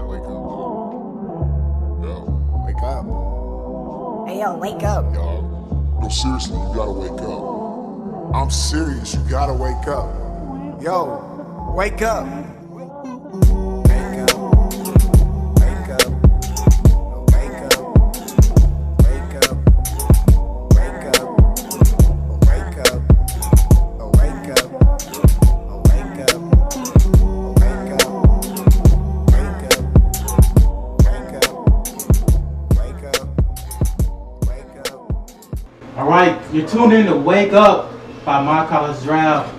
Wake up. Yo. Wake up. Hey yo, wake up. Yo. No, seriously, you gotta wake up. I'm serious, you gotta wake up. Yo, wake up. Alright, you're tuned in to Wake Up by My College Draft.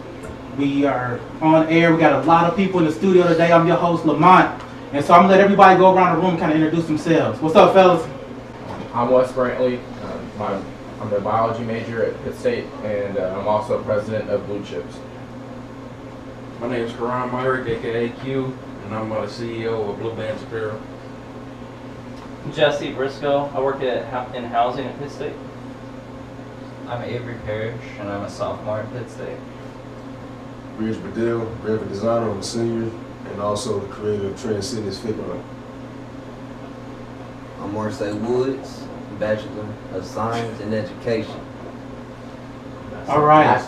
We are on air. We got a lot of people in the studio today. I'm your host, Lamont. And so I'm going to let everybody go around the room and kind of introduce themselves. What's up, fellas? I'm Wes Brantley. I'm a biology major at Pitt State, and I'm also president of Blue Chips. My name is Quron, Myrick, aka Q, and I'm CEO of Blue Bands Apparel. Jesse Brisco. I work in housing at Pitt State. I'm Avery Parish, and I'm a sophomore at Pitt State. Bedell, graphic designer, I'm a senior, and also the creator of Transcendence Fitment. I'm Marce Woods, Bachelor of Science in Education. All right.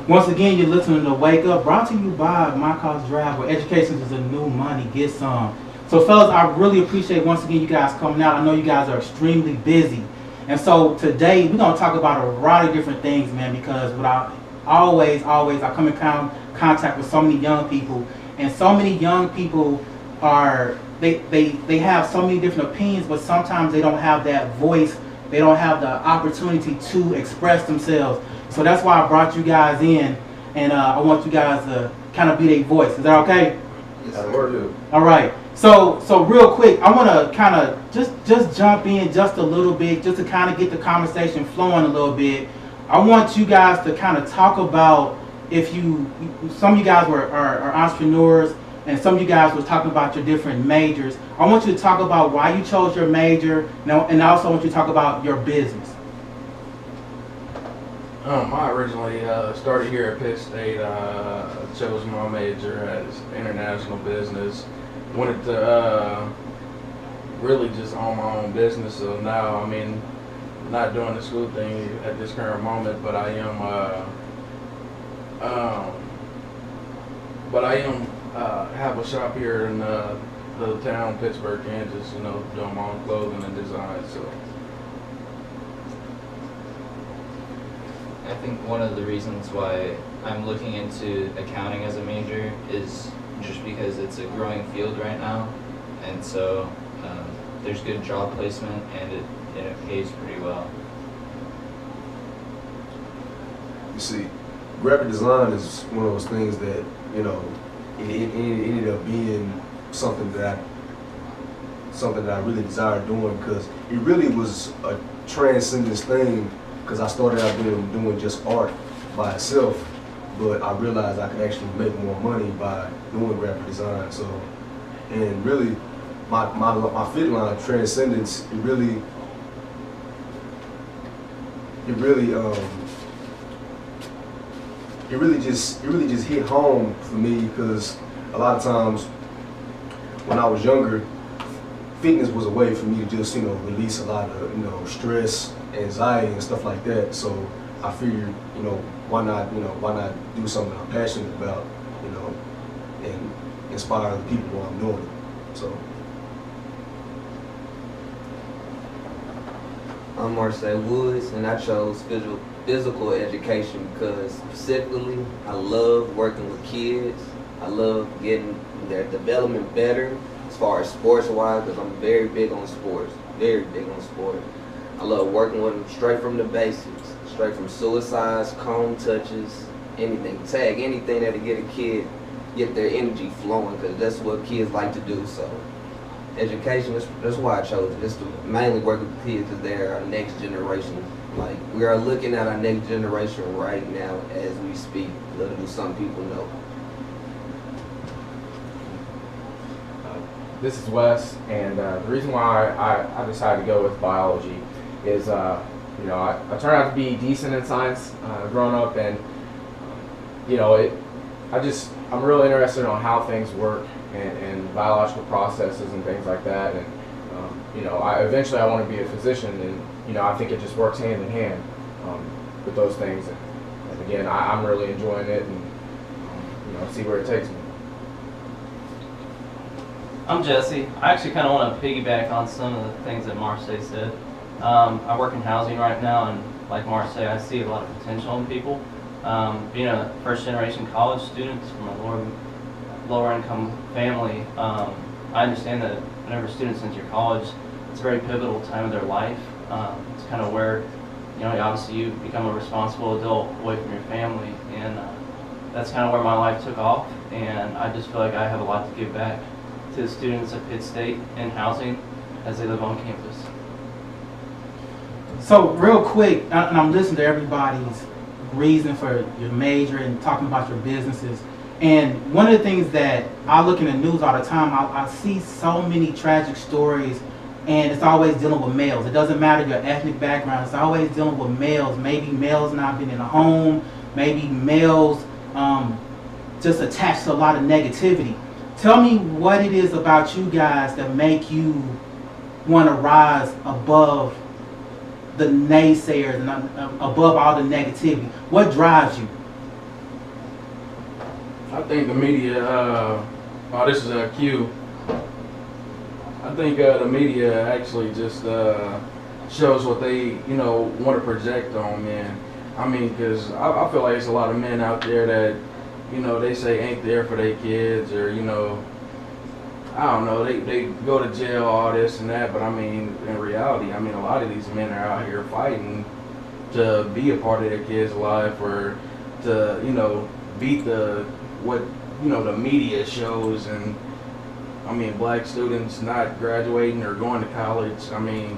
Once again, you're listening to Wake Up, brought to you by My College Draft, where education is the new money. Get some. So, fellas, I really appreciate once again you guys coming out. I know you guys are extremely busy. And so today we're going to talk about a variety of different things, man, because what I come in contact with so many young people, and so many young people are, they have so many different opinions, but sometimes they don't have that voice, they don't have the opportunity to express themselves. So that's why I brought you guys in, and I want you guys to kind of be their voice. Is that okay? Yes, sir. All right. So real quick, I want to kind of just jump in just a little bit, just to kind of get the conversation flowing a little bit. I want you guys to kind of talk about, some of you guys are entrepreneurs, and some of you guys were talking about your different majors. I want you to talk about why you chose your major, and I also want you to talk about your business. I originally started here at Pitt State. Chose my major as international business. Wanted to really just own my own business. So now, I mean, not doing the school thing at this current moment, but I am have a shop here in the town, Pittsburgh, Kansas. Doing my own clothing and design. So. I think one of the reasons why I'm looking into accounting as a major is just because it's a growing field right now, and so there's good job placement, and it pays pretty well. You see, graphic design is one of those things that, it ended up being something that I really desired doing, because it really was a transcendence thing, because I started out doing just art by itself, but I realized I could actually make more money by doing graphic design. So, and really, my fit line, Transcendence, it really just hit home for me, because a lot of times when I was younger, fitness was a way for me to just release a lot of stress, anxiety, and stuff like that. So I figured, why not do something I'm passionate about, and inspire the people while I'm doing it. So. I'm Marce Woods, and I chose physical education because specifically I love working with kids. I love getting their development better as far as sports-wise, because I'm very big on sports, very big on sports. I love working with them straight from the basics, straight from suicides, cone touches, anything, tag, anything that'll get a kid, get their energy flowing, because that's what kids like to do. So education, that's why I chose it. Just to mainly work with kids, because they're our next generation. Like, we are looking at our next generation right now as we speak. Little do some people know. This is Wes, and the reason why I decided to go with biology is, I turned out to be decent in science growing up, and I I'm really interested on how things work and biological processes and things like that. And you know, eventually I want to be a physician, and you know, I think it just works hand in hand with those things. And again, I'm really enjoying it, and you know, see where it takes me. I'm Jesse. I actually kind of want to piggyback on some of the things that Marce said. I work in housing right now, and like Marce, I see a lot of potential in people. Being a first-generation college student from a lower-income family, I understand that whenever students enter college, it's a very pivotal time of their life. It's kind of where, you know, obviously you become a responsible adult away from your family, and that's kind of where my life took off. And I just feel like I have a lot to give back to the students of Pitt State in housing as they live on campus. So real quick, and I'm listening to everybody's reason for your major and talking about your businesses. And one of the things that I look in the news all the time, I see so many tragic stories, and it's always dealing with males. It doesn't matter your ethnic background, it's always dealing with males. Maybe males not being in a home, maybe males just attached to a lot of negativity. Tell me what it is about you guys that make you want to rise above the naysayers and above all the negativity. What drives you? I think the media, oh, this is a cue. I think the media actually just shows what they, you know, want to project on men. I mean, because I feel like there's a lot of men out there that, you know, they say ain't there for their kids, or, you know, I don't know, they go to jail, all this and that, but I mean, in reality, I mean, a lot of these men are out here fighting to be a part of their kids' life, or to, you know, beat what, you know, the media shows. And I mean, black students not graduating or going to college, I mean,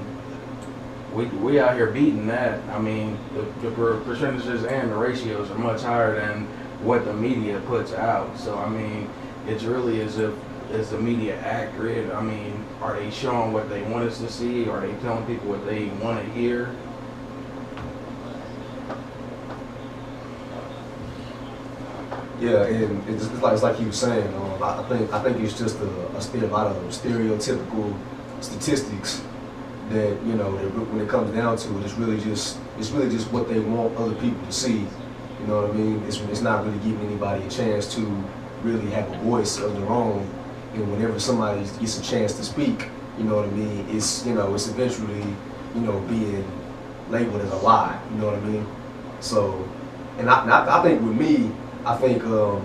we out here beating that. I mean, the percentages and the ratios are much higher than what the media puts out. So I mean, it's really as if, is the media accurate? I mean, are they showing what they want us to see? Are they telling people what they want to hear? Yeah, and it's like he was saying. I think it's just a lot of stereotypical statistics that, you know, that when it comes down to it, it's really just what they want other people to see. You know what I mean? It's not really giving anybody a chance to really have a voice of their own. And whenever somebody gets a chance to speak, you know what I mean, it's, you know, it's eventually, you know, being labeled as a lie. You know what I mean? So, and I think with me, I think the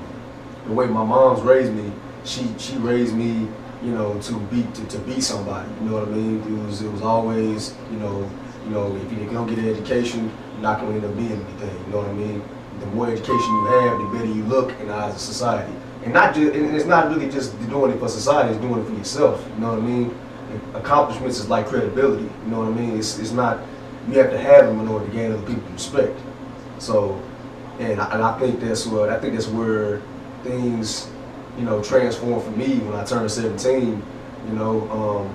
way my mom's raised me, she raised me, you know, to be somebody. You know what I mean? It was always, you know, if you don't get an education, you're not going to end up being anything. You know what I mean? The more education you have, the better you look in the eyes of society. And it's not really just doing it for society; it's doing it for yourself. You know what I mean? Accomplishments is like credibility. You know what I mean? It's not, you have to have them in order to gain other people's respect. So, and I think that's where things, you know, transformed for me when I turned 17. You know,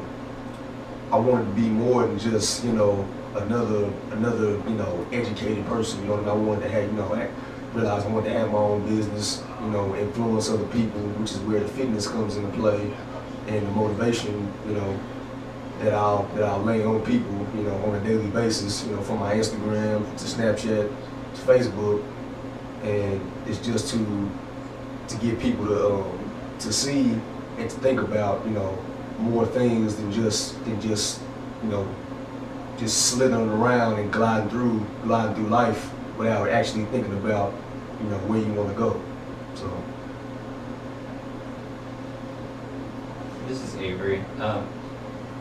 I wanted to be more than just, you know, another you know, educated person. You know what I mean? I wanted to have, you know, realize I wanted to have my own business, you know, influence other people, which is where the fitness comes into play, and the motivation, you know, that I'll lay on people, you know, on a daily basis, you know, from my Instagram to Snapchat to Facebook, and it's just to get people to see and to think about, you know, more things than just you know, just slithering around and gliding through life without actually thinking about, you know, where you want to go. So. This is Avery.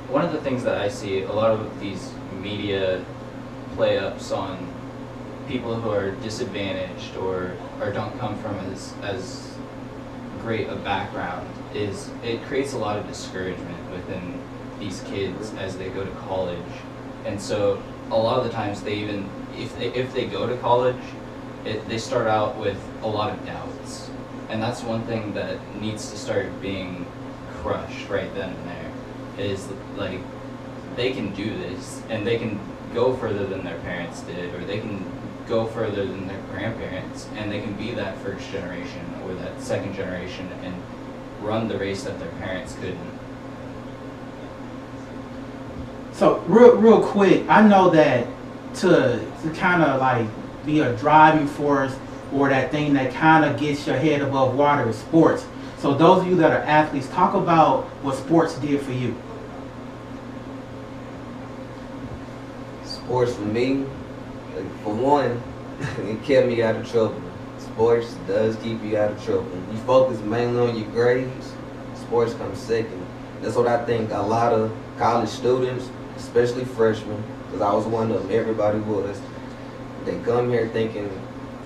One of the things that I see, a lot of these media play-ups on people who are disadvantaged or don't come from as great a background, is it creates a lot of discouragement within these kids as they go to college. And so a lot of the times they even, if they go to college, they start out with a lot of doubts. And that's one thing that needs to start being crushed right then and there, is like, they can do this and they can go further than their parents did, or they can go further than their grandparents, and they can be that first generation or that second generation and run the race that their parents couldn't. So real quick, I know that to kind of like be a driving force or that thing that kind of gets your head above water is sports. So those of you that are athletes, talk about what sports did for you. Sports for me, for one, it kept me out of trouble. Sports does keep you out of trouble. You focus mainly on your grades, sports comes second. That's what I think a lot of college students, especially freshmen, because I was one of them, everybody was, they come here thinking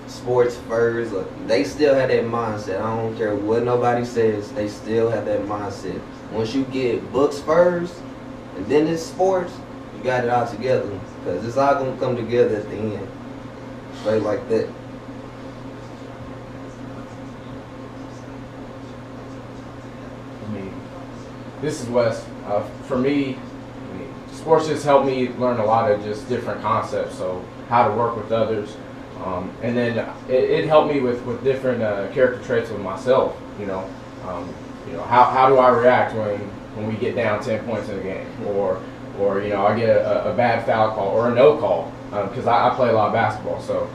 sports first. They still have that mindset. I don't care what nobody says, they still have that mindset. Once you get books first, and then it's sports, you got it all together, because it's all going to come together at the end. Straight like that. I mean, this is Wes. For me, sports just helped me learn a lot of just different concepts. So how to work with others, and then it helped me with different character traits of myself. How do I react when we get down 10 points in a game, or I get a bad foul call or a no call, because I play a lot of basketball. So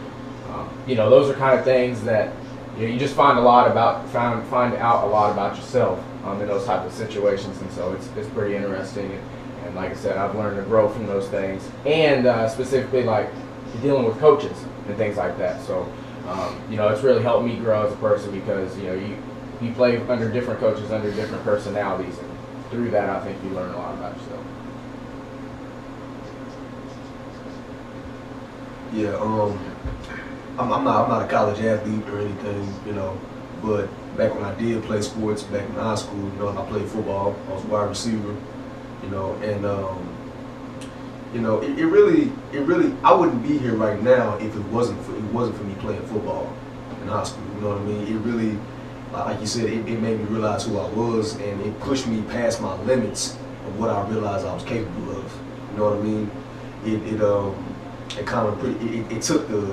those are kind of things that you just find out a lot about yourself in those type of situations, and so it's pretty interesting. And like I said, I've learned to grow from those things, and specifically like dealing with coaches and things like that. So it's really helped me grow as a person, because you play under different coaches, under different personalities, and through that I think you learn a lot about yourself. Yeah, I'm not a college athlete or anything, but back when I did play sports, back in high school, I played football. I was a wide receiver, and it really, I wouldn't be here right now if it wasn't for me playing football in high school. You know what I mean? It really, like you said, it made me realize who I was, and it pushed me past my limits of what I realized I was capable of. You know what I mean? It kind of took the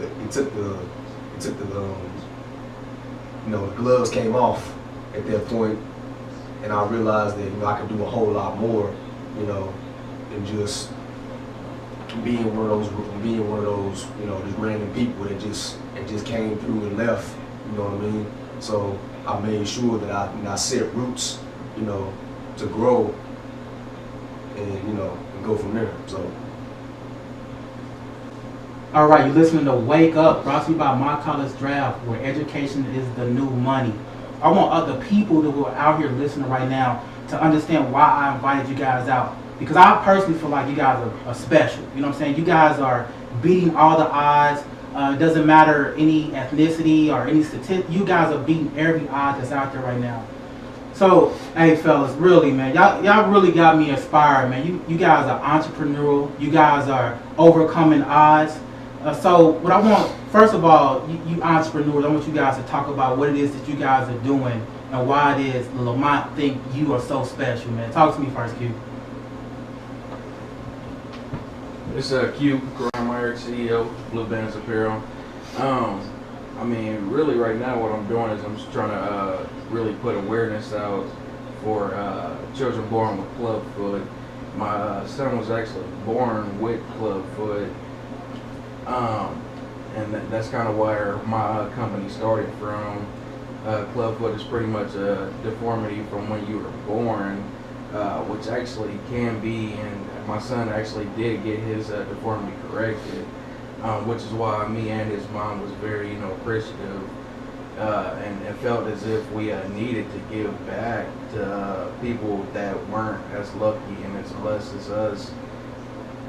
gloves came off at that point, and I realized that I could do a whole lot more, than just being one of those just random people that just came through and left. You know what I mean? So I made sure that I set roots, to grow and go from there. So. All right, you're listening to Wake Up, brought to you by My College Draft, where education is the new money. I want other people who are out here listening right now to understand why I invited you guys out. Because I personally feel like you guys are special. You know what I'm saying? You guys are beating all the odds. It doesn't matter any ethnicity or any statistic. You guys are beating every odd that's out there right now. So, hey fellas, really, man, y'all really got me inspired, man. You guys are entrepreneurial. You guys are overcoming odds. So what I want, first of all, you entrepreneurs, I want you guys to talk about what it is that you guys are doing and why it is Lamont think you are so special, man. Talk to me first, Q. It's Q, Quron, Myrick, CEO, Blue Bands Apparel. Really right now what I'm doing is I'm just trying to really put awareness out for children born with clubfoot. My son was actually born with clubfoot. And that's kind of where my company started from. Clubfoot is pretty much a deformity from when you were born, which actually can be, and my son actually did get his deformity corrected, which is why me and his mom was very, appreciative, and felt as if we needed to give back to people that weren't as lucky and as blessed as us.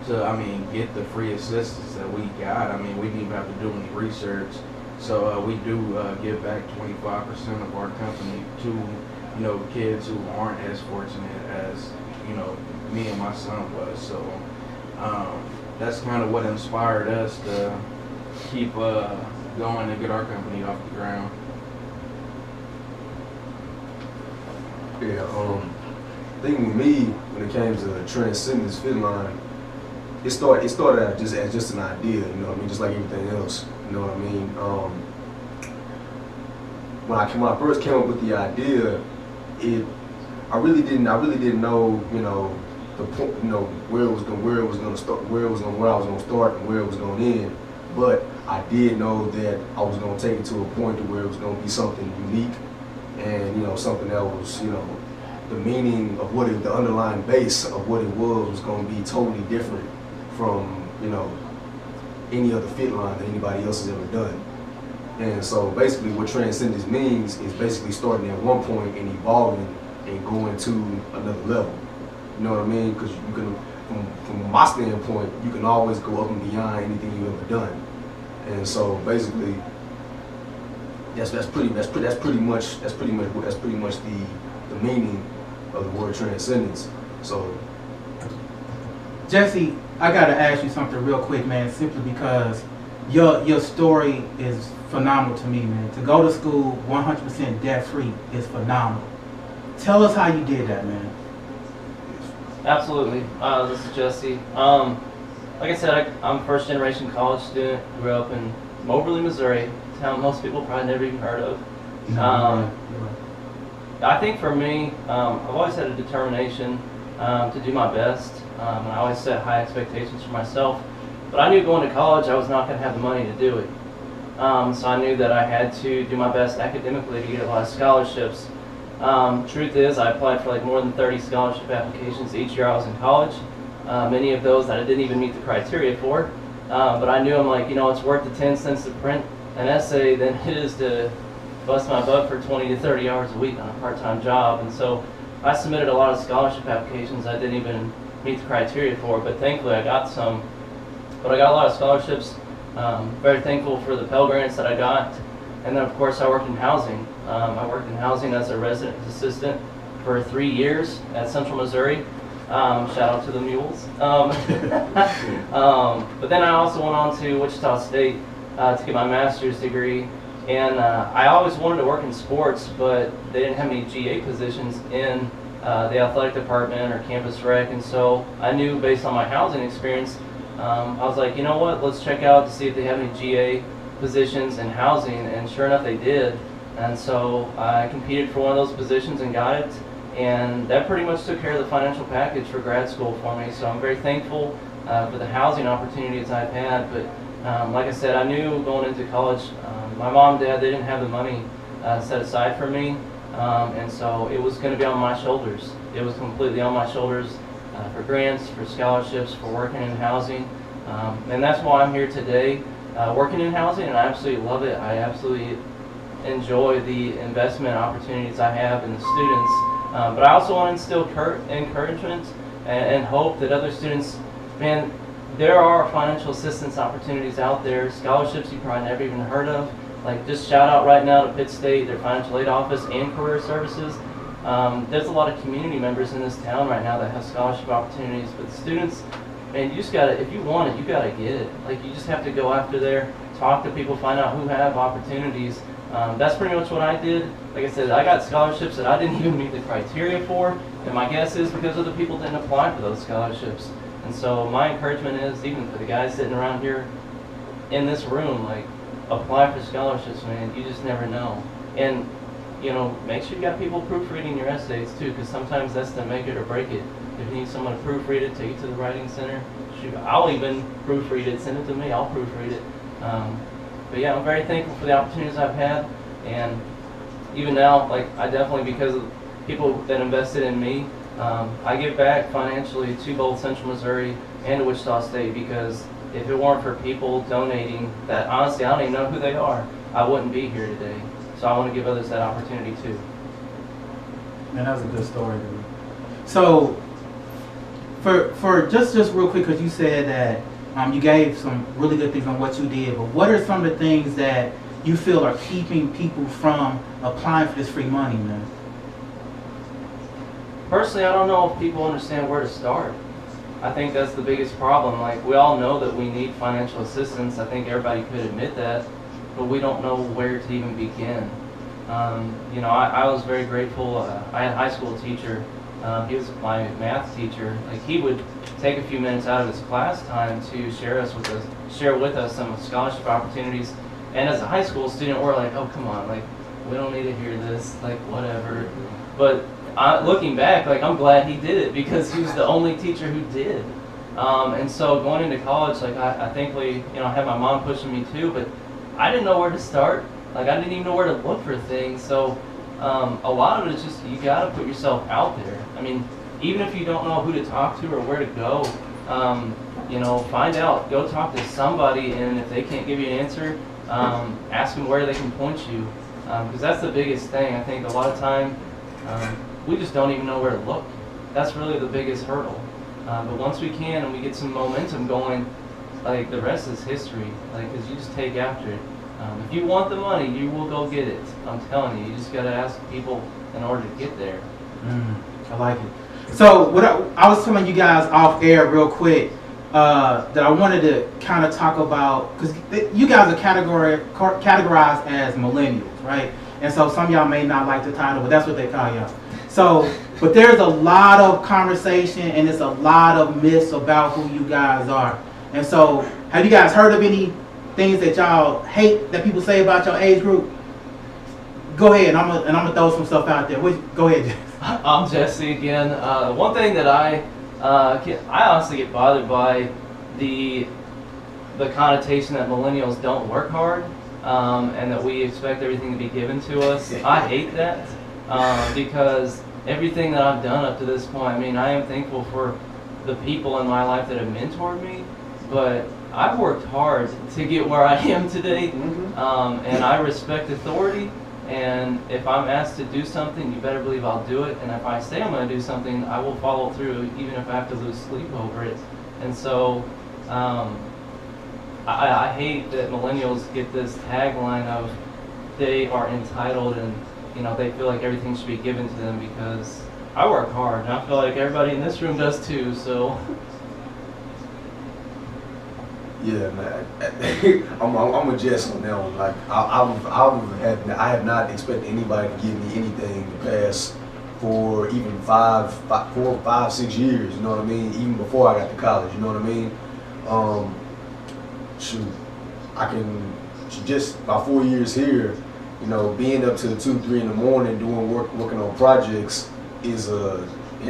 To, get the free assistance that we got. We didn't even have to do any research. So we do give back 25% of our company to, kids who aren't as fortunate as, me and my son was. So that's kind of what inspired us to keep going and get our company off the ground. Yeah, I think with me, when it came to transcending this fit line, it started out as just an idea, you know what I mean, just like everything else, you know what I mean. When I first came up with the idea, I really didn't know, you know, the point, you know, where I was going to start and where it was going to end. But I did know that I was going to take it to a point to where it was going to be something unique, and you know, something that was, you know, the meaning of the underlying base of what it was going to be totally different from, you know, any other fit line that anybody else has ever done. And so basically what transcendence means is basically starting at one point and evolving and going to another level. You know what I mean? Because you can, from my standpoint, you can always go up and beyond anything you've ever done. And so basically, that's pretty much the meaning of the word transcendence. So, Jesse, I gotta ask you something real quick, man. Simply because your story is phenomenal to me, man. To go to school 100% debt free is phenomenal. Tell us how you did that, man. Absolutely. This is Jesse. Like I said, I'm a first generation college student. Grew up in Moberly, Missouri, a town most people probably never even heard of. I think for me, I've always had a determination to do my best. And I always set high expectations for myself. But I knew going to college I was not going to have the money to do it. So I knew that I had to do my best academically to get a lot of scholarships. Truth is, I applied for like more than 30 scholarship applications each year I was in college. Many of those that I didn't even meet the criteria for. But I knew, I'm like, you know, it's worth the 10 cents to print an essay than it is to bust my butt for 20 to 30 hours a week on a part-time job. And so I submitted a lot of scholarship applications I didn't even meet the criteria for, but thankfully I got some. But I got a lot of scholarships. Very thankful for the Pell Grants that I got. And then of course I worked in housing. I worked in housing as a resident assistant for 3 years at Central Missouri. Shout out to the Mules. But then I also went on to Wichita State to get my master's degree. And I always wanted to work in sports, but they didn't have any GA positions in the athletic department or campus rec. And so I knew, based on my housing experience, I was like, you know what, let's check out to see if they have any GA positions in housing. And sure enough, they did. And so I competed for one of those positions and got it. And that pretty much took care of the financial package for grad school for me. So I'm very thankful for the housing opportunities I've had. But like I said, I knew going into college, my mom and dad, they didn't have the money set aside for me. And so it was going to be on my shoulders. It was completely on my shoulders for grants, for scholarships, for working in housing. And that's why I'm here today, working in housing, and I absolutely love it. I absolutely enjoy the investment opportunities I have in the students. But I also want to instill encouragement and hope that other students, man, there are financial assistance opportunities out there, scholarships you probably never even heard of. Like, just shout out right now to Pitt State, their financial aid office and career services. There's a lot of community members in this town right now that have scholarship opportunities, but the students, man, you just gotta, if you want it, you gotta get it. Like, you just have to go after there, talk to people, find out who have opportunities. That's pretty much what I did. Like I said, I got scholarships that I didn't even meet the criteria for, and my guess is because other people didn't apply for those scholarships. And so my encouragement is, even for the guys sitting around here in this room, like, apply for scholarships, man. You just never know. And, you know, make sure you got people proofreading your essays too, because sometimes that's the make it or break it. If you need someone to proofread it, take it to the writing center. Shoot, I'll even proofread it, send it to me, I'll proofread it. But yeah, I'm very thankful for the opportunities I've had, and even now, like, I definitely, because of people that invested in me, I give back financially to both Central Missouri and to Wichita State, because if it weren't for people donating that, honestly, I don't even know who they are, I wouldn't be here today. So I want to give others that opportunity too. Man, that was a good story, dude. So, for just real quick, because you said that you gave some really good things on what you did, but what are some of the things that you feel are keeping people from applying for this free money, man? Personally, I don't know if people understand where to start. I think that's the biggest problem. Like, we all know that we need financial assistance. I think everybody could admit that, but we don't know where to even begin. You know, I was very grateful. I had a high school teacher He was my math teacher. Like, he would take a few minutes out of his class time to share with us some scholarship opportunities. And as a high school student, we're like, oh, come on, like, we don't need to hear this, like, whatever. But looking back, like, I'm glad he did it because he was the only teacher who did. And so going into college, like, I thankfully, I had my mom pushing me too, but I didn't know where to start. Like, I didn't even know where to look for things. So a lot of it is just, you got to put yourself out there. I mean, even if you don't know who to talk to or where to go, find out, go talk to somebody, and if they can't give you an answer, ask them where they can point you. Because that's the biggest thing. I think a lot of time, we just don't even know where to look. That's really the biggest hurdle. But once we can and we get some momentum going, like, the rest is history. Like, because you just take after it. If you want the money, you will go get it. I'm telling you. You just got to ask people in order to get there. I like it. So what I was telling you guys off air real quick that I wanted to kind of talk about, because you guys are categorized as millennials, right? And so some of y'all may not like the title, but that's what they call y'all. So, but there's a lot of conversation and it's a lot of myths about who you guys are. And so, have you guys heard of any things that y'all hate that people say about your age group? Go ahead, I'm gonna throw some stuff out there. Go ahead, Jesse. I'm Jesse again. One thing that I honestly get bothered by the connotation that millennials don't work hard, and that we expect everything to be given to us. I hate that because everything that I've done up to this point, I mean, I am thankful for the people in my life that have mentored me, but I've worked hard to get where I am today, and I respect authority. And if I'm asked to do something, you better believe I'll do it. And if I say I'm going to do something, I will follow through, even if I have to lose sleep over it. And so I hate that millennials get this tagline of they are entitled and they feel like everything should be given to them, because I work hard and I feel like everybody in this room does too. So. Yeah, man. I'm a Jess on that one. Like, I have not expected anybody to give me anything the past for even 4, 5, 6 years. You know what I mean? Even before I got to college. You know what I mean? Just my 4 years here. Being up till 2, 3 in the morning doing working on projects has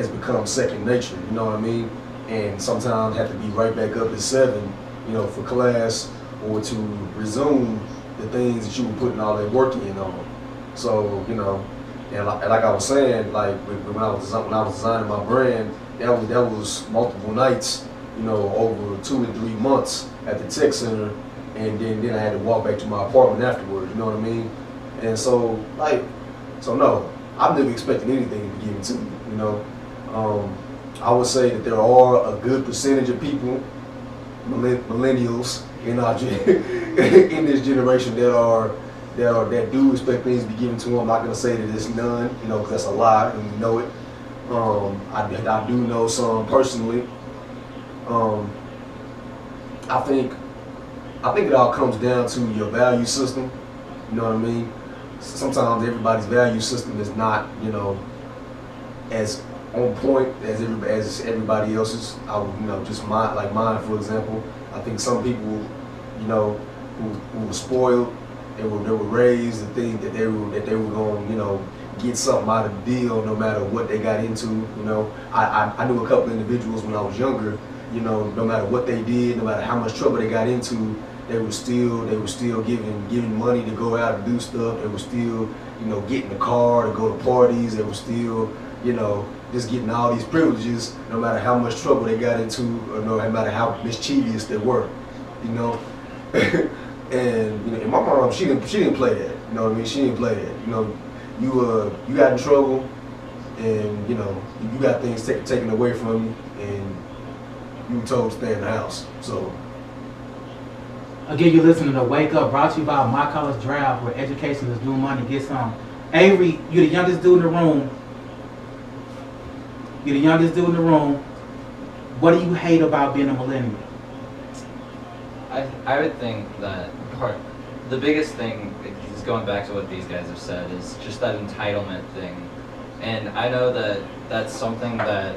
become second nature. You know what I mean? And sometimes have to be right back up at 7. For class or to resume the things that you were putting all that work in on. So, and like I was saying, like when I was designing my brand, that was multiple nights, over 2 and 3 months at the tech center, and then I had to walk back to my apartment afterwards. You know what I mean? And so no, I've never expected anything to be given to me. I would say that there are a good percentage of people, millennials in this generation that do expect things to be given to them. I'm not gonna say that it's none, because that's a lie, and we know it. I do know some personally. I think it all comes down to your value system. You know what I mean? Sometimes everybody's value system is not, as on point as everybody else's. I would, just mine, for example. I think some people, who were spoiled, they were raised to think that they were going, get something out of the deal no matter what they got into. I knew a couple individuals when I was younger. No matter what they did, no matter how much trouble they got into, they were still giving money to go out and do stuff. They were still, getting the car to go to parties. They were still, just getting all these privileges, no matter how much trouble they got into, or no matter how mischievous they were, And my mom, she didn't play that. You know what I mean? She didn't play that. You got in trouble, and you got things taken away from you, and you were told to stay in the house. So. Again, you're listening to Wake Up, brought to you by My College Draft, where education is new money. Get some. Avery, you're the youngest dude in the room. What do you hate about being a millennial? I would think that the biggest thing is going back to what these guys have said is just that entitlement thing. And I know that that's something that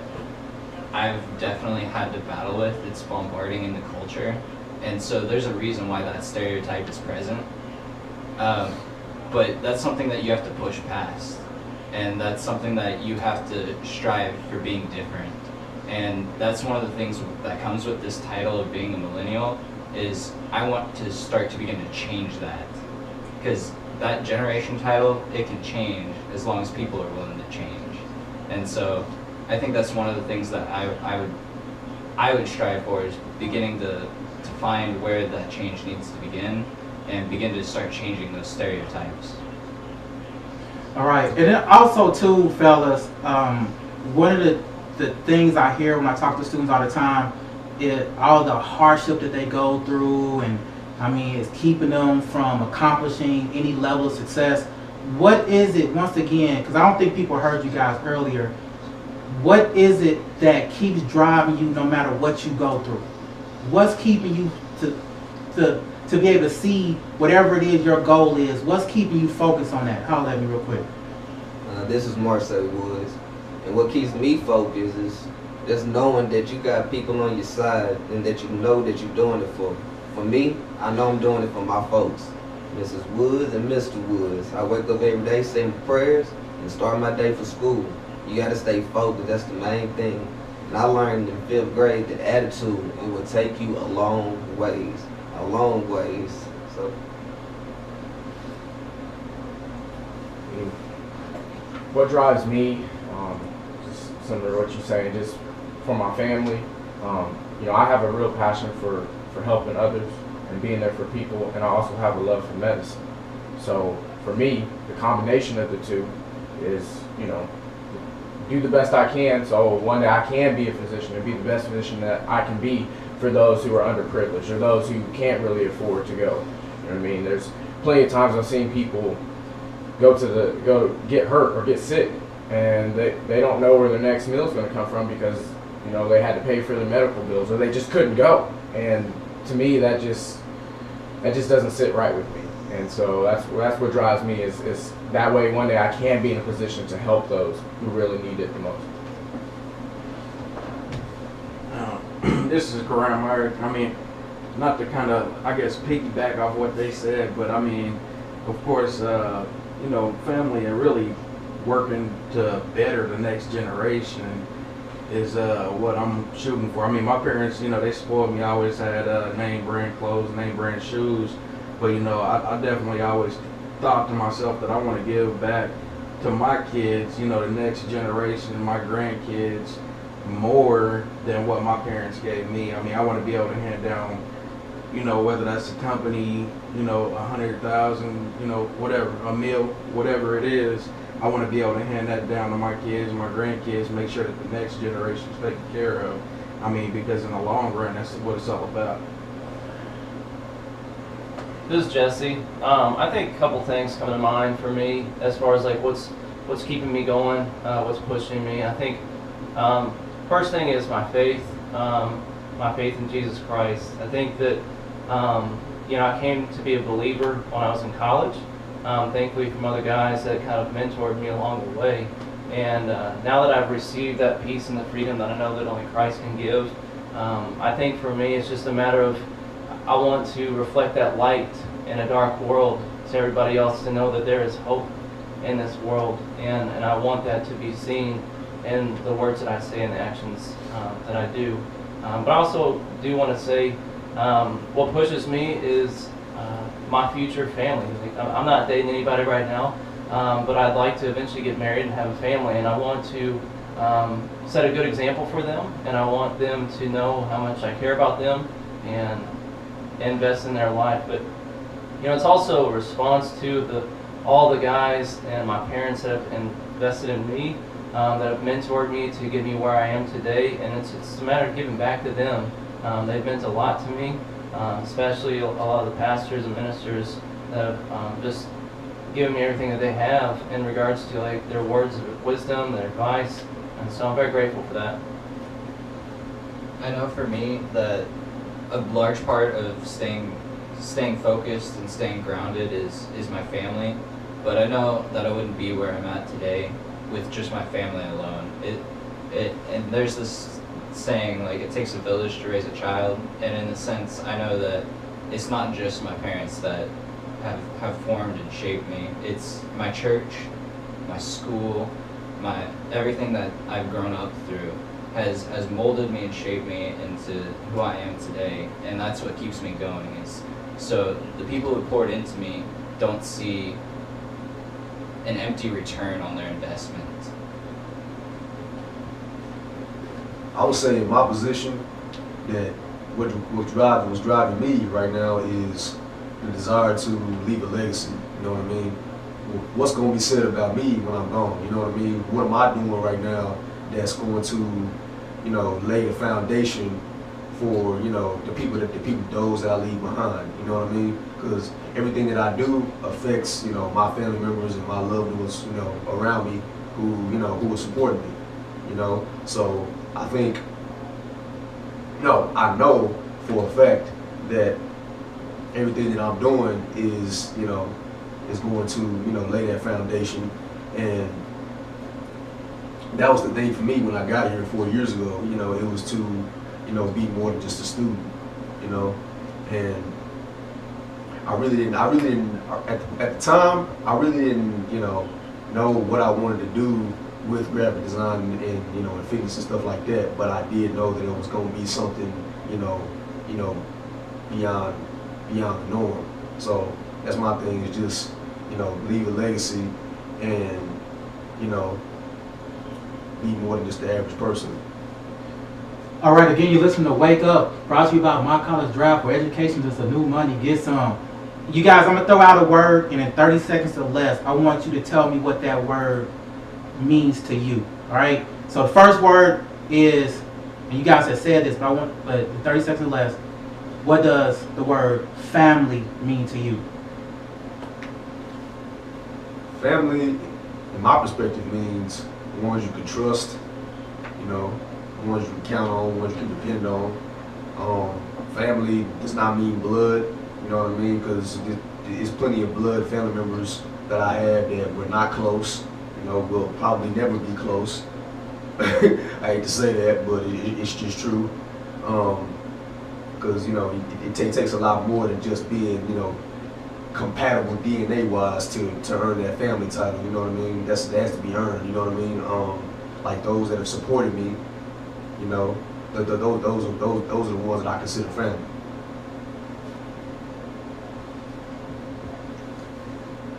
I've definitely had to battle with. It's bombarding in the culture. And so there's a reason why that stereotype is present. But that's something that you have to push past. And that's something that you have to strive for being different. And that's one of the things that comes with this title of being a millennial is I want to start to begin to change that. Because that generation title, it can change as long as people are willing to change. And so I think that's one of the things that I would strive for is beginning to find where that change needs to begin and begin to start changing those stereotypes. All right, and then also too, fellas, one of the things I hear when I talk to students all the time is all the hardship that they go through, and I mean, it's keeping them from accomplishing any level of success. What is it, once again, because I don't think people heard you guys earlier, what is it that keeps driving you no matter what you go through? What's keeping you to be able to see whatever it is your goal is? What's keeping you focused on that? Holler at me real quick. This is Marce Woods, and what keeps me focused is just knowing that you got people on your side and that you know that you're doing it for. For me, I know I'm doing it for my folks, Mrs. Woods and Mr. Woods. I wake up every day saying prayers and start my day for school. You got to stay focused. That's the main thing. And I learned in 5th grade that attitude, it will take you a long ways. A long ways. So. What drives me, just similar to what you're saying, just for my family, you know, I have a real passion for helping others and being there for people, and I also have a love for medicine. So for me, the combination of the two is, you know, do the best I can so one day I can be a physician and be the best physician that I can be for those who are underprivileged or those who can't really afford to go. You know what I mean? There's plenty of times I've seen people go get hurt or get sick, and they don't know where their next meal is going to come from because, you know, they had to pay for their medical bills or they just couldn't go. And to me, that just doesn't sit right with me. And so that's what drives me is that way one day I can be in a position to help those who really need it the most. This is Quron, Myrick. I mean, not to kind of, I guess, piggyback off what they said, but I mean, of course, you know, family and really working to better the next generation is what I'm shooting for. I mean, my parents, you know, they spoiled me. I always had name brand clothes, name brand shoes. But, you know, I definitely always thought to myself that I want to give back to my kids, you know, the next generation, my grandkids, more than what my parents gave me. I mean, I want to be able to hand down, you know, whether that's a company, you know, 100,000, you know, whatever, a meal, whatever it is. I want to be able to hand that down to my kids, my grandkids, make sure that the next generation is taken care of. I mean, because in the long run, that's what it's all about. This is Jesse. I think a couple things come to mind for me as far as like what's keeping me going, what's pushing me. I think first thing is my faith in Jesus Christ. I think that you know, I came to be a believer when I was in college. Thankfully from other guys that kind of mentored me along the way. And now that I've received that peace and the freedom that I know that only Christ can give, I think for me it's just a matter of I want to reflect that light in a dark world to everybody else to know that there is hope in this world, and I want that to be seen in the words that I say and the actions that I do. But I also do want to say what pushes me is my future family. Like, I'm not dating anybody right now, but I'd like to eventually get married and have a family, and I want to set a good example for them, and I want them to know how much I care about them and invest in their life. But you know, it's also a response to all the guys and my parents that have invested in me, that have mentored me to get me where I am today, and it's a matter of giving back to them. They've meant a lot to me, especially a lot of the pastors and ministers that have just given me everything that they have in regards to like their words of wisdom, their advice, and so I'm very grateful for that. I know for me that a large part of staying focused and staying grounded is my family, but I know that I wouldn't be where I'm at today with just my family alone. And there's this saying, like, it takes a village to raise a child, and in a sense, I know that it's not just my parents that have formed and shaped me. It's my church, my school, my everything that I've grown up through has molded me and shaped me into who I am today, and that's what keeps me going. Is so the people who poured into me don't see an empty return on their investment. I would say in my position that what's driving me right now is the desire to leave a legacy. You know what I mean? What's going to be said about me when I'm gone? You know what I mean? What am I doing right now that's going to, you know, lay the foundation for, you know, those that I leave behind? You know what I mean? Because everything that I do affects, you know, my family members and my loved ones, you know, around me who are supporting me. You know, so I think, I know for a fact that everything that I'm doing is, you know, is going to, you know, lay that foundation. And that was the thing for me when I got here 4 years ago. You know, it was to, you know, be more than just a student, you know. And I really didn't at the time, I really didn't, you know what I wanted to do with graphic design and you know, and fitness and stuff like that. But I did know that it was going to be something, you know, beyond the norm. So that's my thing, is just, you know, leave a legacy and, you know, be more than just the average person. All right, again, you listen to Wake Up, brought to you by My College Draft, where education is the new money. Get some. You guys, I'm going to throw out a word, and in 30 seconds or less, I want you to tell me what that word means to you. All right? So the first word is, and you guys have said this, but in 30 seconds or less, what does the word family mean to you? Family, in my perspective, means the ones you can trust, you know, the ones you can count on, the ones you can depend on. Family does not mean blood, you know what I mean? Because there's plenty of blood family members that I have that we're not close, you know, will probably never be close. I hate to say that, but it's just true. Because, you know, it takes a lot more than just being, you know, compatible DNA-wise to earn that family title, you know what I mean? That has to be earned, you know what I mean? Like those that have supported me, you know, those are the ones that I consider family.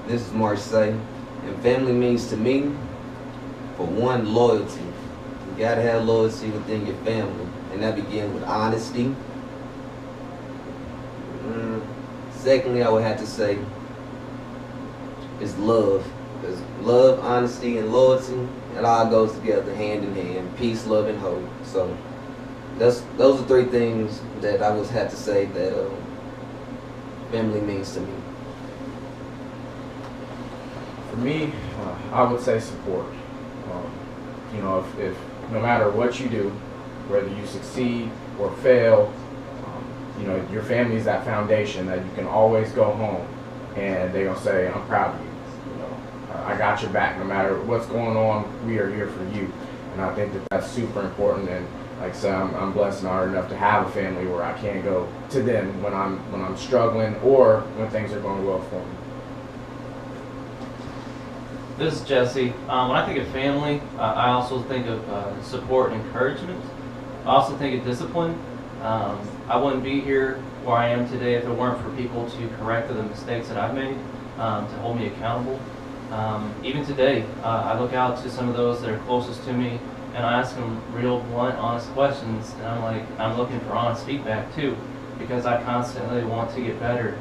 This is Marce, and family means to me, for one, loyalty. You gotta have loyalty within your family, and that begins with honesty. Secondly, I would have to say is love. Because love, honesty, and loyalty, it all goes together hand in hand. Peace, love, and hope. So those are three things that I would have to say that family means to me. For me, I would say support. You know, if no matter what you do, whether you succeed or fail, you know, your family is that foundation that you can always go home and they're going to say, I'm proud of you. You know, I got your back. No matter what's going on, we are here for you. And I think that that's super important. And like I said, I'm blessed and honored enough to have a family where I can go to them when I'm struggling or when things are going well for me. This is Jesse. When I think of family, I also think of support and encouragement. I also think of discipline. I wouldn't be here where I am today if it weren't for people to correct the mistakes that I've made, to hold me accountable. Even today, I look out to some of those that are closest to me and I ask them real, blunt, honest questions, and I'm looking for honest feedback too, because I constantly want to get better.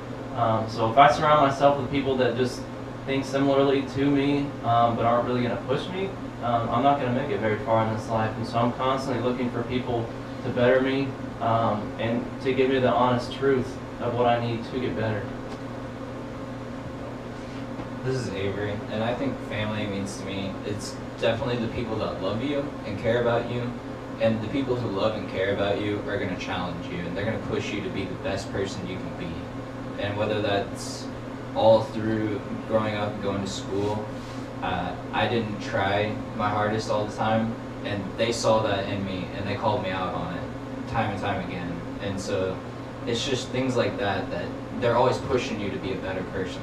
So if I surround myself with people that just think similarly to me, but aren't really going to push me, I'm not going to make it very far in this life. And so I'm constantly looking for people to better me and to give me the honest truth of what I need to get better. This is Avery, and I think family means to me, it's definitely the people that love you and care about you, and the people who love and care about you are going to challenge you, and they're going to push you to be the best person you can be. And whether that's all through growing up and going to school, I didn't try my hardest all the time, and they saw that in me, and they called me out on it time and time again. And so it's just things like that that they're always pushing you to be a better person.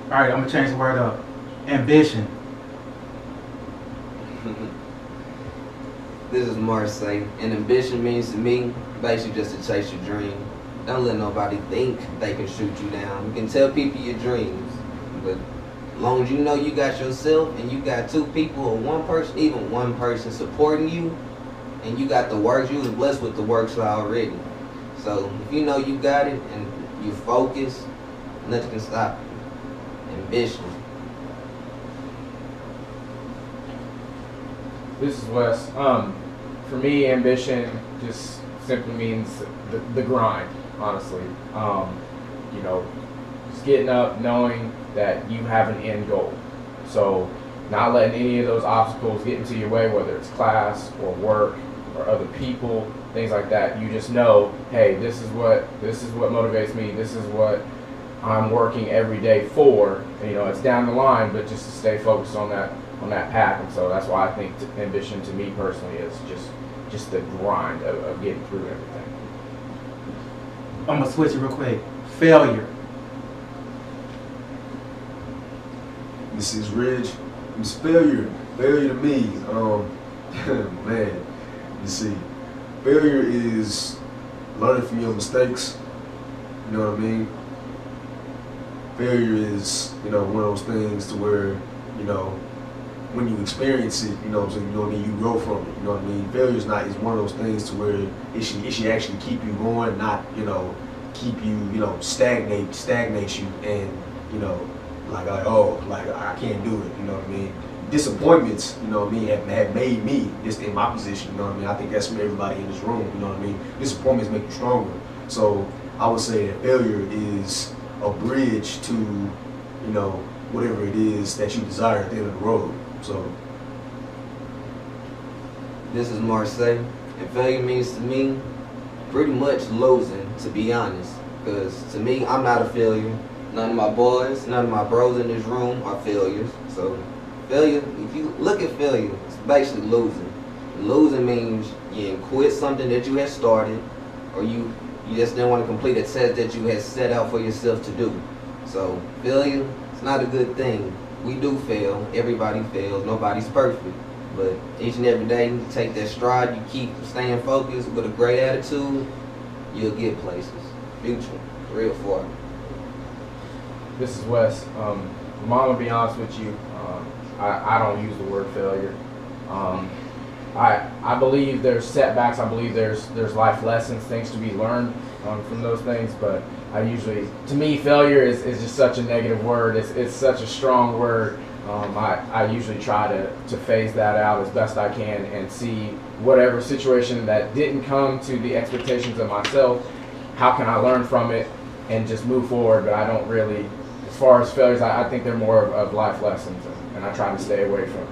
All right, I'm gonna change the word up. Ambition. This is Marce, and ambition means to me basically just to chase your dream. Don't let nobody think they can shoot you down. You can tell people your dreams, but as long as you know you got yourself and you got two people or one person, even one person supporting you, and you got the works, you was blessed with the works already. So if you know you got it and you focus, nothing can stop you. Ambition. This is Wes. For me, ambition just simply means the grind, honestly. You know, just getting up knowing that you have an end goal. So not letting any of those obstacles get into your way, whether it's class or work or other people, things like that. You just know, hey, this is what motivates me. This is what I'm working every day for. And, you know, it's down the line, but just to stay focused on that path. And so that's why I think ambition to me personally is just the grind of getting through everything. I'm gonna switch it real quick. Failure. This is Ridge. It's failure. Failure to me, man. You see, failure is learning from your mistakes. You know what I mean? Failure is, you know, one of those things to where, you know, when you experience it, you know what I'm saying, you know what I mean, you grow from it, you know what I mean? Failure is one of those things to where it should actually keep you going, not, you know, keep you, you know, stagnate you and, you know, like I can't do it, you know what I mean? Disappointments, you know what I mean, have made me just in my position, you know what I mean? I think that's from everybody in this room, you know what I mean? Disappointments make you stronger. So I would say that failure is a bridge to, you know, whatever it is that you desire at the end of the road. So This is Marce, and failure means to me pretty much losing, to be honest. Because to me, I'm not a failure. None of my boys, none of my bros in this room are failures. So failure, if you look at failure, it's basically losing. Losing means you quit something that you had started, or you just didn't want to complete a test that you had set out for yourself to do. So failure, it's not a good thing. We do fail. Everybody fails. Nobody's perfect. But each and every day, you take that stride, you keep staying focused with a great attitude, you'll get places. Future, real far. This is Wes. I'm gonna be honest with you. I don't use the word failure. I believe there's setbacks. I believe there's life lessons, things to be learned from those things. But to me, failure is just such a negative word. It's such a strong word. I usually try to phase that out as best I can and see whatever situation that didn't come to the expectations of myself, how can I learn from it and just move forward. But I don't really, as far as failures, I think they're more of life lessons, and I try to stay away from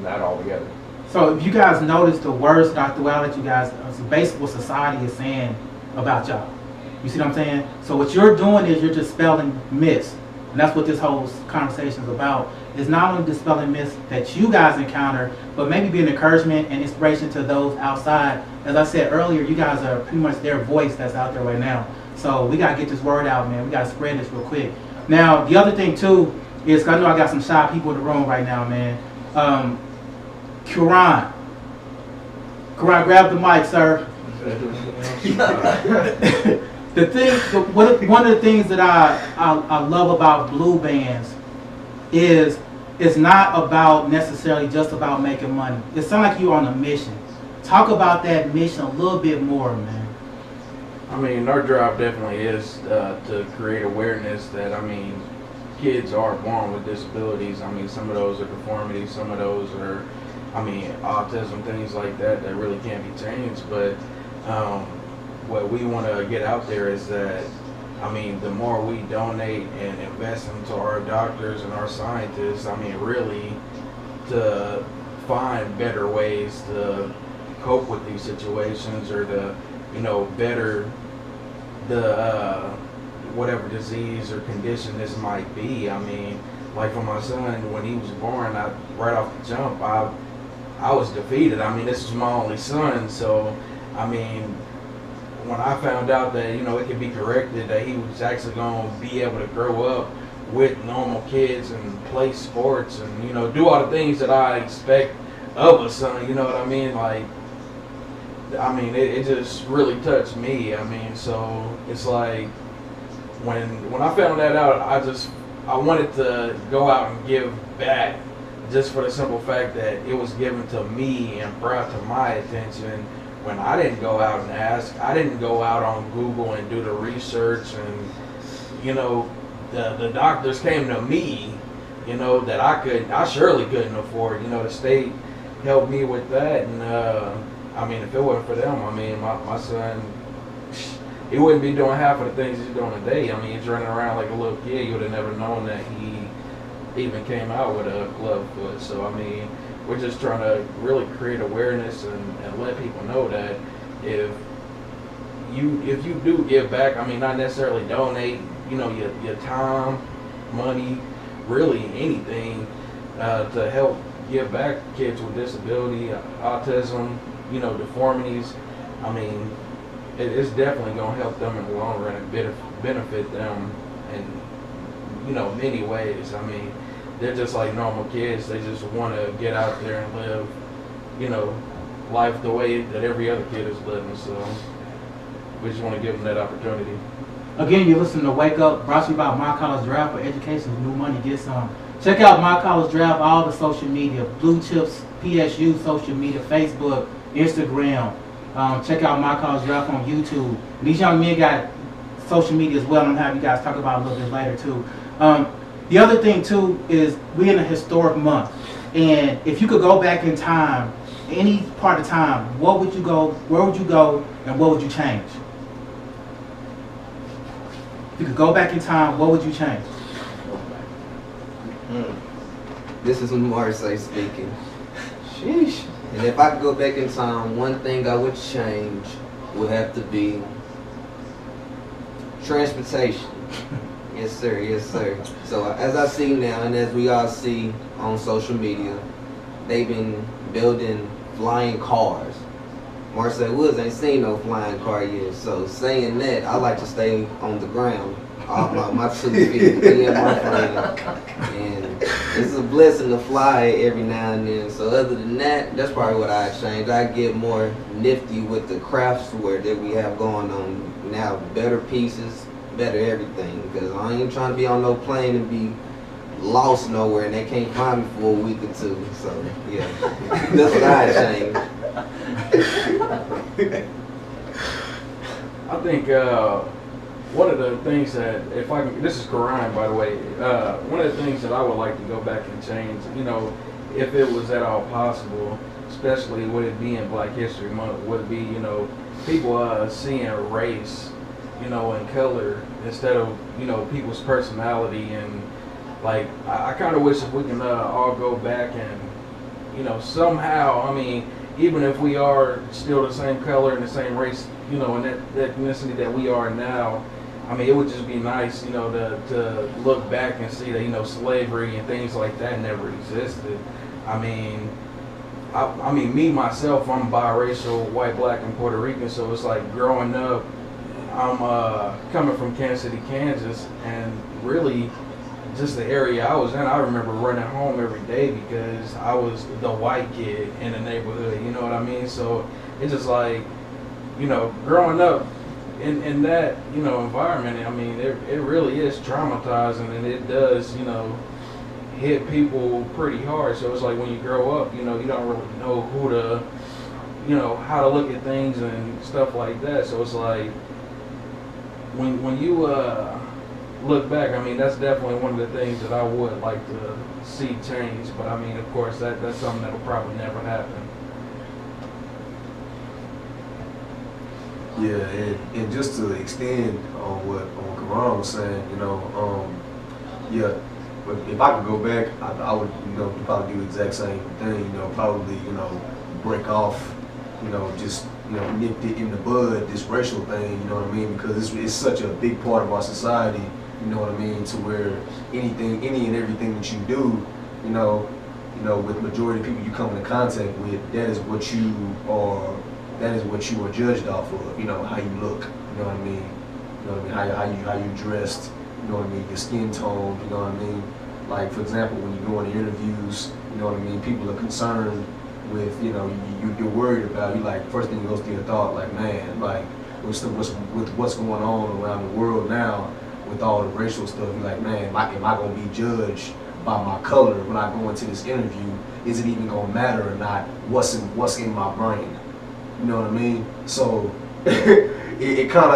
that altogether. So if you guys notice the words that I threw out at you guys, it's basically what society is saying about y'all. You see what I'm saying? So what you're doing is you're dispelling myths. And that's what this whole conversation is about. It's not only dispelling myths that you guys encounter, but maybe be an encouragement and inspiration to those outside. As I said earlier, you guys are pretty much their voice that's out there right now. So we got to get this word out, man. We got to spread this real quick. Now, the other thing, too, is I know I got some shy people in the room right now, man. Quron, grab the mic, sir. One of the things that I love about blue bands is it's not about necessarily just about making money. It sounds like you're on a mission. Talk about that mission a little bit more, man. I mean, our drive definitely is to create awareness that, I mean, kids are born with disabilities. I mean, some of those are deformities, some of those are, I mean, autism, things like that really can't be changed. But what we want to get out there is that, I mean, the more we donate and invest into our doctors and our scientists, I mean, really to find better ways to cope with these situations or to, you know, better the whatever disease or condition this might be. I mean, like for my son, when he was born, right off the jump, I was defeated. I mean, this was my only son, so I mean, when I found out that it could be corrected, that he was actually going to be able to grow up with normal kids and play sports and do all the things that I expect of a son. You know what I mean? Like, I mean, it just really touched me. I mean, so it's like when I found that out, I wanted to go out and give back, just for the simple fact that it was given to me and brought to my attention when I didn't go out and ask. I didn't go out on Google and do the research, and the doctors came to me, that I surely couldn't afford. The state helped me with that, and I mean, if it wasn't for them, I mean, my son, he wouldn't be doing half of the things he's doing today. I mean, he's running around like a little kid. You would have never known that he even came out with a glove foot. So I mean, we're just trying to really create awareness and let people know that if you do give back, I mean, not necessarily donate, your time, money, really anything to help give back to kids with disability, autism, deformities. I mean, it's definitely going to help them in the long run and benefit them in many ways. I mean, they're just like normal kids. They just want to get out there and live, life the way that every other kid is living. So we just want to give them that opportunity. Again, you're listening to Wake Up, brought to you by My College Draft for Education. New money, get some. Check out My College Draft, all the social media, Blue Chips, PSU social media, Facebook, Instagram. Check out My College Draft on YouTube. And these young men got social media as well. I'm gonna have you guys talk about it a little bit later too. The other thing too is we're in a historic month, and if you could go back in time, any part of time, where would you go, and what would you change? If you could go back in time, what would you change? This is Marce speaking. Sheesh. And if I could go back in time, one thing I would change would have to be transportation. Yes, sir. Yes, sir. So as I see now, and as we all see on social media, they've been building flying cars. Marce Woods ain't seen no flying car yet. So saying that, I like to stay on the ground. My 2 feet, me and my friend. And it's a blessing to fly every now and then. So other than that, that's probably what I change. I get more nifty with the craftsware that we have going on now. Better pieces, better everything. Because I ain't trying to be on no plane and be lost nowhere and they can't find me for a week or two. So yeah, that's what I change. I think one of the things that, if I can, this is Quron, by the way, one of the things that I would like to go back and change, if it was at all possible, especially with it being Black History Month, would be, people seeing race, and color instead of, people's personality. And like, I kind of wish if we can all go back and, somehow, I mean, even if we are still the same color and the same race, and that ethnicity that we are now, I mean, it would just be nice, to look back and see that, slavery and things like that never existed. I mean, me, myself, I'm biracial, white, black, and Puerto Rican, so it's like growing up, I'm coming from Kansas City, Kansas, and really just the area I was in, I remember running home every day because I was the white kid in the neighborhood, you know what I mean? So it's just like, growing up in that, environment, I mean, it really is traumatizing, and it does, hit people pretty hard. So it's like when you grow up, you don't really know who to, how to look at things and stuff like that. So it's like when you look back, I mean, that's definitely one of the things that I would like to see change. But I mean, of course, that's something that'll probably never happen. Yeah, and just to extend on what Quron was saying, yeah, but if I could go back, I would, probably do the exact same thing, probably, break off, just, nipped it in the bud, this racial thing, you know what I mean? Because it's such a big part of our society You know what I mean? To where any and everything that you do, you know, with majority of people you come into contact with, that is what you are judged off of. You know, how you look. You know what I mean? You know what I mean? How you dressed. You know what I mean? Your skin tone. You know what I mean? Like, for example, when you go into interviews, you know what I mean? People are concerned with, you know, you're worried about. You like, first thing goes through your thought, like, man, like with what's going on around the world now, with all the racial stuff, you're like, man, am I gonna be judged by my color when I go into this interview? Is it even gonna matter or not? What's in my brain? You know what I mean? So it kind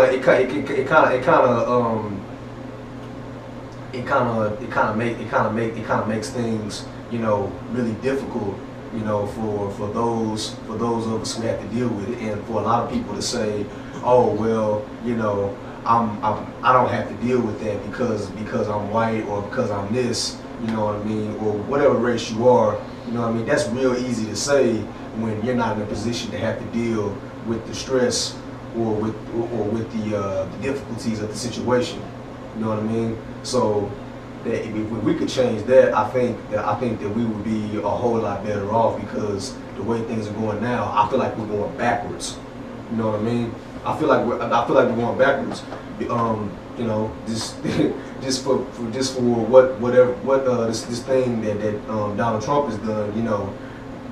of makes things, you know, really difficult, you know, for those of us who have to deal with it, and for a lot of people to say, oh well, you know, I don't have to deal with that because I'm white or because I'm this, you know what I mean, or whatever race you are, you know what I mean. That's real easy to say when you're not in a position to have to deal with the stress or with the difficulties of the situation. You know what I mean? So that if we could change that, I think that we would be a whole lot better off, because the way things are going now, I feel like we're going backwards. You know what I mean? I feel like we're going backwards. You know, just for this thing that Donald Trump has done. You know,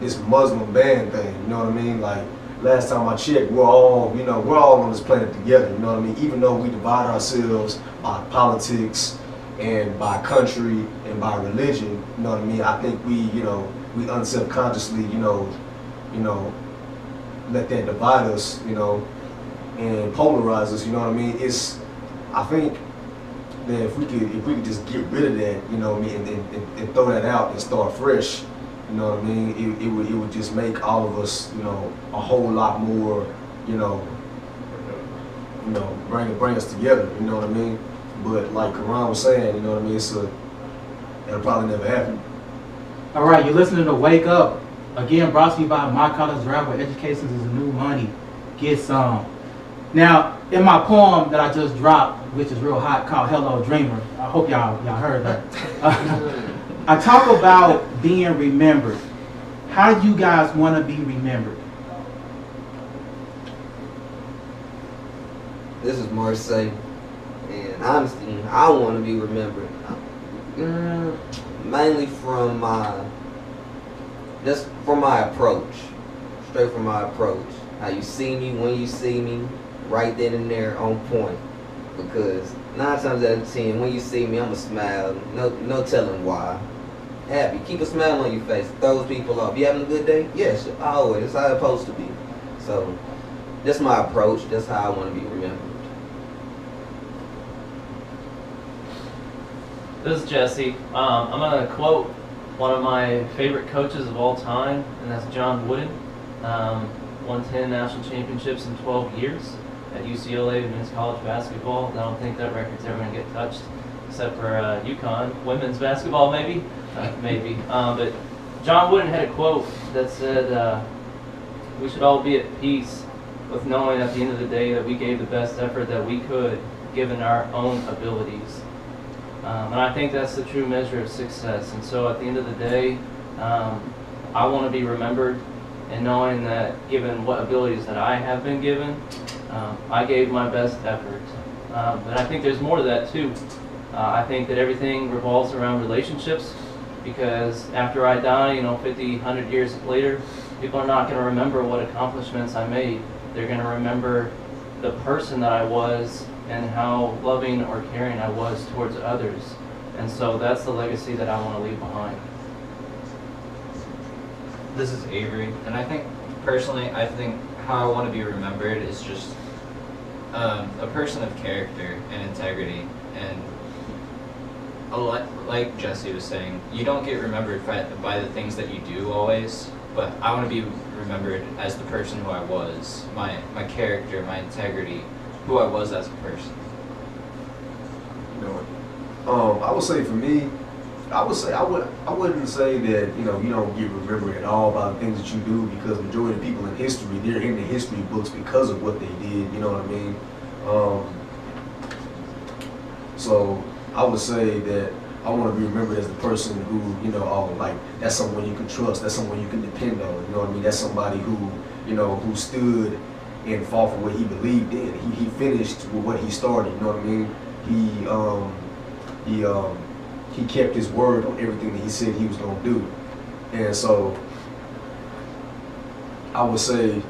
this Muslim ban thing. You know what I mean? Like, last time I checked, we're all on this planet together. You know what I mean? Even though we divide ourselves by politics and by country and by religion, you know what I mean? I think we unsubconsciously, you know, let that divide us, you know, and polarize us. You know what I mean? I think that if we could just get rid of that, you know what I mean, and throw that out and start fresh, you know what I mean, it would just make all of us, you know, a whole lot more, you know, bring us together. You know what I mean? But like Quron was saying, you know what I mean, it'll probably never happen. All right, you're listening to Wake Up. Again, brought to you by My College Drive, where education is the new money. Get some. Now, in my poem that I just dropped, which is real hot, called Hello Dreamer, I hope y'all heard that. I talk about being remembered. How do you guys want to be remembered? This is Marce, and honestly, I want to be remembered mainly from my approach, straight from my approach. How you see me, when you see me, right then and there, on point. Because 9 times out of 10, when you see me, I'ma smile. No telling why. Happy, keep a smile on your face. Throws people off. You having a good day? Yes, always. That's how it's supposed to be. So that's my approach. That's how I want to be remembered. This is Jesse. I'm going to quote one of my favorite coaches of all time, and that's John Wooden. Won 10 national championships in 12 years at UCLA men's college basketball. I don't think that record's ever going to get touched, except for UConn women's basketball, maybe. But John Wooden had a quote that said, we should all be at peace with knowing at the end of the day that we gave the best effort that we could, given our own abilities. And I think that's the true measure of success. And so at the end of the day, I want to be remembered and knowing that given what abilities that I have been given, I gave my best effort. But I think there's more to that too. I think that everything revolves around relationships, because after I die, 50, 100 years later, people are not going to remember what accomplishments I made. They're going to remember the person that I was and how loving or caring I was towards others. And so that's the legacy that I want to leave behind. This is Avery, and I think how I want to be remembered is just a person of character and integrity. And like Jesse was saying, you don't get remembered by the things that you do always, but I want to be remembered as the person who I was, my character, my integrity, who I was as a person. I would say for me, I wouldn't say that you don't get remembered at all by the things that you do, because the majority of people in history, they're in the history books because of what they did. You know what I mean? So I would say that I want to be remembered as the person who, you know, oh, like, that's someone you can trust, that's someone you can depend on, you know what I mean? That's somebody who, you know, who stood and fought for what he believed in. He finished with what he started, you know what I mean? He kept his word on everything that he said he was going to do. And so I would say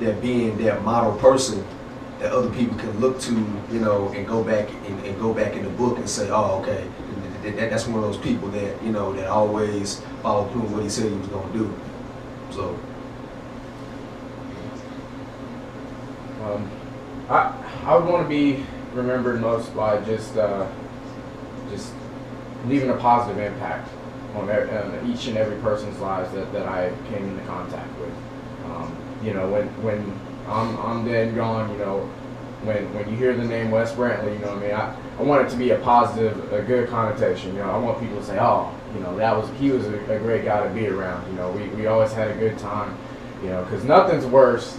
that being that model person that other people can look to, you know, and go back in the book and say, oh, okay, that's one of those people that, you know, that always followed through what he said he was going to do. So I would want to be remembered most by just leaving a positive impact on each and every person's lives that I came into contact with. You know, when I'm dead and gone, you know, when you hear the name Wes Brantley, you know what I mean, I want it to be a positive, a good connotation. You know, I want people to say, oh, you know, he was a great guy to be around. You know, we always had a good time. You know, because nothing's worse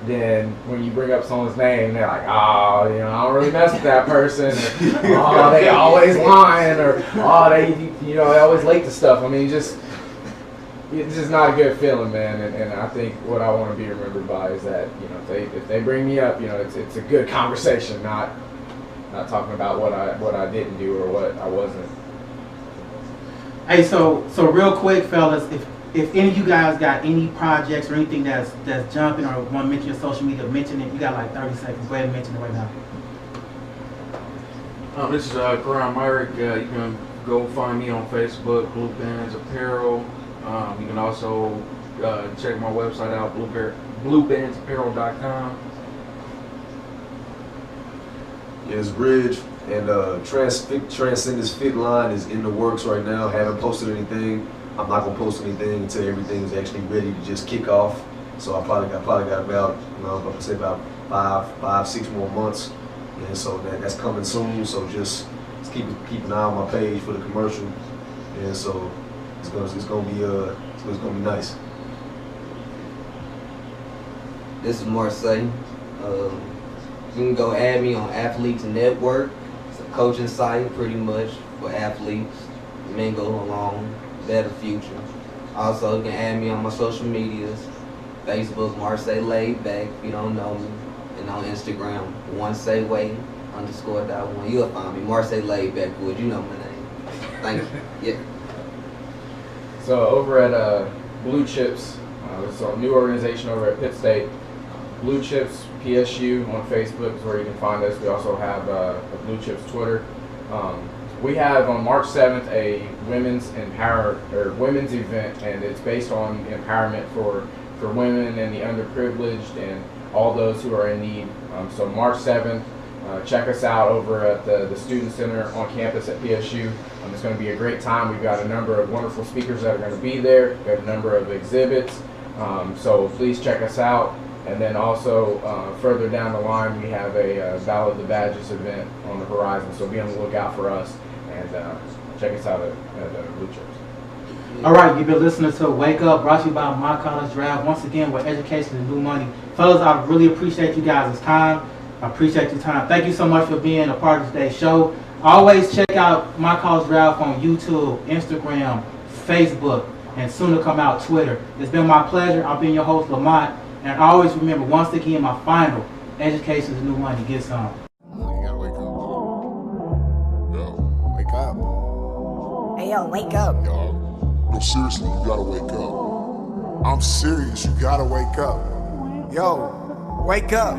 than when you bring up someone's name and they're like, oh, you know, I don't really mess with that person, or oh, they always lying, or oh, they always late to stuff. I mean, it's just not a good feeling, man. And I think what I want to be remembered by is that, you know, if they bring me up, you know, it's a good conversation, not talking about what I didn't do or what I wasn't. Hey, so real quick, fellas, if any of you guys got any projects or anything that's jumping or want to mention your social media, mention it. You got like 30 seconds. Go ahead and mention it right now. This is Quron Myrick. You can go find me on Facebook, Blue Bands Apparel. You can also check my website out, bluebandsapparel.com. Yes, Bridge and Transcendence Fit line is in the works right now. Haven't posted anything. I'm not gonna post anything until everything is actually ready to just kick off. So I probably got about, you know, I'm gonna say about 6 more months, and so that's coming soon. So just keep an eye on my page for the commercial, and so it's gonna be nice. This is Marce. You can go add me on Athletes Network. It's a coaching site pretty much for athletes. Mingle along, better future. Also, you can add me on my social medias. Facebook, Marce Laid Back, if you don't know me. And on Instagram, @1sayway_.1. You'll find me, Marce Laid Back, would you know my name. Thank you. Yeah. So over at Blue Chips, it's a new organization over at Pitt State. Blue Chips PSU on Facebook is where you can find us. We also have a Blue Chips Twitter. We have on March 7th a women's event, and it's based on empowerment for women and the underprivileged and all those who are in need. So March 7th, check us out over at the Student Center on campus at PSU. It's going to be a great time. We've got a number of wonderful speakers that are going to be there. We've got a number of exhibits. So please check us out. And then also further down the line, we have a Battle of the Badges event on the horizon. So be on the lookout for us, and check us out at Blue Chips. All right, you've been listening to Wake Up, brought to you by My College Draft. Once again, with education and new money. Fellas, I really appreciate you guys' time. I appreciate your time. Thank you so much for being a part of today's show. Always check out My College Draft on YouTube, Instagram, Facebook, and soon to come out, Twitter. It's been my pleasure. I've been your host, Lamont. And always remember, once again, my final, education is new money. Get some. You gotta wake up. Yo, Wake up. Hey, yo, wake up. yo. No, seriously, you gotta wake up. I'm serious, you gotta wake up. Yo, wake up.